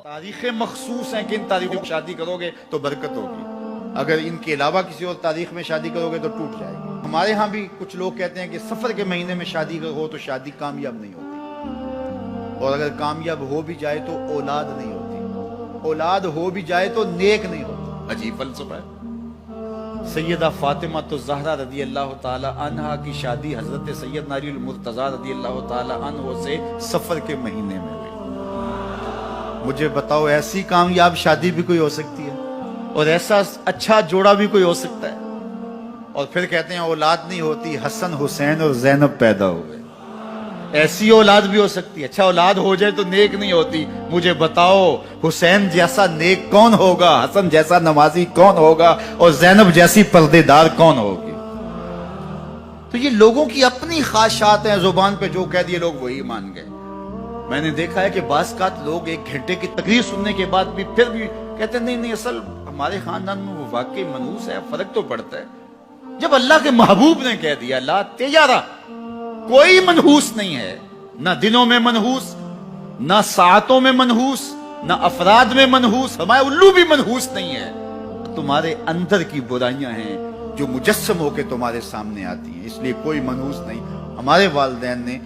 تاریخیں مخصوص ہیں کہ ان تاریخوں میں شادی کرو گے تو برکت ہوگی، اگر ان کے علاوہ کسی اور تاریخ میں شادی کرو گے تو ٹوٹ جائے گی۔ ہمارے ہاں بھی کچھ لوگ کہتے ہیں کہ سفر کے مہینے میں شادی ہو تو شادی کامیاب نہیں ہوتی، اور اگر کامیاب ہو بھی جائے تو اولاد نہیں ہوتی، اولاد ہو بھی جائے تو نیک نہیں ہوتی۔ عجیب فلسفہ ہے۔ سیدہ فاطمہ تو زہرا رضی اللہ تعالی عنہا کی شادی حضرت سیدنا علی المرتضیٰ رضی اللہ تعالی عنہ سے سفر کے مہینے میں ہوئی۔ مجھے بتاؤ ایسی کامیاب شادی بھی کوئی ہو سکتی ہے، اور ایسا اچھا جوڑا بھی کوئی ہو سکتا ہے؟ اور پھر کہتے ہیں اولاد نہیں ہوتی، حسن حسین اور زینب پیدا ہوئے۔ ایسی اولاد بھی ہو سکتی ہے، اچھا اولاد ہو جائے تو نیک نہیں ہوتی۔ مجھے بتاؤ حسین جیسا نیک کون ہوگا، حسن جیسا نمازی کون ہوگا، اور زینب جیسی پردے دار کون ہوگی؟ تو یہ لوگوں کی اپنی خواہشات ہیں، زبان پہ جو کہہ دیے لوگ وہی مان گئے۔ میں نے دیکھا ہے کہ بعض اوقات لوگ 1 گھنٹے کی تقریر سننے کے بعد بھی پھر بھی کہتے ہیں نہیں اصل ہمارے خاندان میں وہ واقعی منحوس ہے، فرق تو پڑتا ہے۔ جب اللہ کے محبوب نے کہہ دیا لا تیارہ، کوئی منحوس نہیں ہے، نہ دنوں میں منحوس، نہ ساعتوں میں منحوس، نہ افراد میں منحوس، ہمارے الو بھی منحوس نہیں ہے۔ تمہارے اندر کی برائیاں ہیں جو مجسم ہو کے تمہارے سامنے آتی ہیں، اس لیے کوئی منحوس نہیں۔ ہمارے والدین نے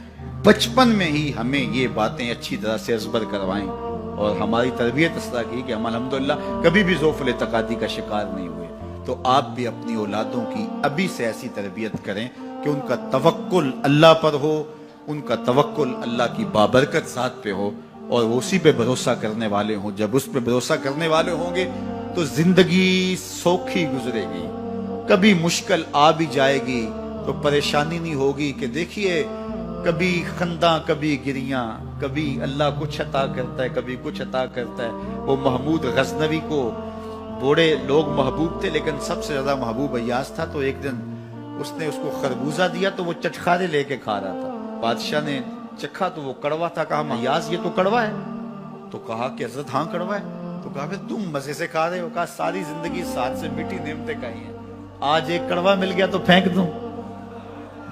بچپن میں ہی ہمیں یہ باتیں اچھی طرح سے ازبر کروائیں، اور ہماری تربیت اس طرح کی کہ ہم الحمدللہ کبھی بھی ذوف التقاطی کا شکار نہیں ہوئے۔ تو آپ بھی اپنی اولادوں کی ابھی سے ایسی تربیت کریں کہ ان کا توکل اللہ پر ہو، ان کا توکل اللہ کی بابرکت ذات پہ ہو، اور وہ اسی پہ بھروسہ کرنے والے ہوں۔ جب اس پہ بھروسہ کرنے والے ہوں گے تو زندگی سوکھی گزرے گی، کبھی مشکل آ بھی جائے گی تو پریشانی نہیں ہوگی کہ دیکھیے کبھی خنداں کبھی گریاں، کبھی اللہ کچھ عطا کرتا ہے کبھی کچھ عطا کرتا ہے۔ وہ محمود غزنوی کو بوڑھے لوگ محبوب تھے، لیکن سب سے زیادہ محبوب ایاز تھا۔ تو ایک دن اس نے اس کو خربوزہ دیا تو وہ چٹخارے لے کے کھا رہا تھا۔ بادشاہ نے چکھا تو وہ کڑوا تھا، کہا ایاز یہ تو کڑوا ہے؟ تو کہا کہ حضرت ہاں کڑوا ہے۔ تو کہا کہ تم مزے سے کھا رہے ہو؟ کہا ساری زندگی ساتھ سے میٹھی نعمتیں کھائی ہیں، آج ایک کڑوا مل گیا تو پھینک دوں؟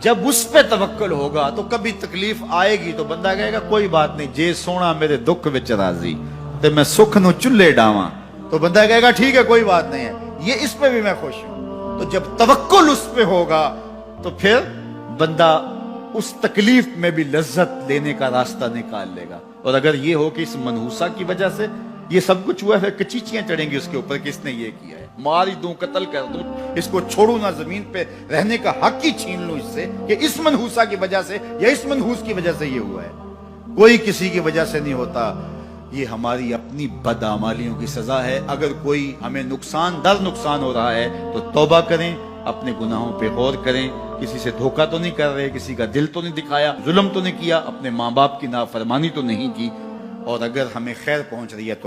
جب اس پہ توکل ہوگا تو کبھی تکلیف آئے گی تو بندہ کہے گا کوئی بات نہیں، جے سونا میرے دکھ وچ راضی تے میں سکھ نو چلے ڈاواں، تو بندہ کہے گا ٹھیک ہے کوئی بات نہیں ہے، یہ اس پہ بھی میں خوش ہوں۔ تو جب توکل اس پہ ہوگا تو پھر بندہ اس تکلیف میں بھی لذت لینے کا راستہ نکال لے گا۔ اور اگر یہ ہو کہ اس منحوسہ کی وجہ سے یہ سب کچھ ہوا ہے، پھر کچیچیاں چڑھیں گی اس کے اوپر کہ اس نے یہ کیا ہے، مار ہی دوں، قتل کر دوں، اس کو چھوڑوں نہ، زمین پہ رہنے کا حق ہی چھین لوں اس سے، کہ اس منحوسہ کی وجہ سے یا اس منحوس کی وجہ سے یہ ہوا ہے۔ کوئی کسی کی وجہ سے نہیں ہوتا، یہ ہماری اپنی بدعمالیوں کی سزا ہے۔ اگر کوئی ہمیں نقصان در نقصان ہو رہا ہے تو توبہ کریں، اپنے گناہوں پہ غور کریں، کسی سے دھوکہ تو نہیں کر رہے، کسی کا دل تو نہیں دکھایا، ظلم تو نہیں کیا، اپنے ماں باپ کی نافرمانی تو نہیں کی، اور اگر ہمیں خیر پہنچ رہی ہے تو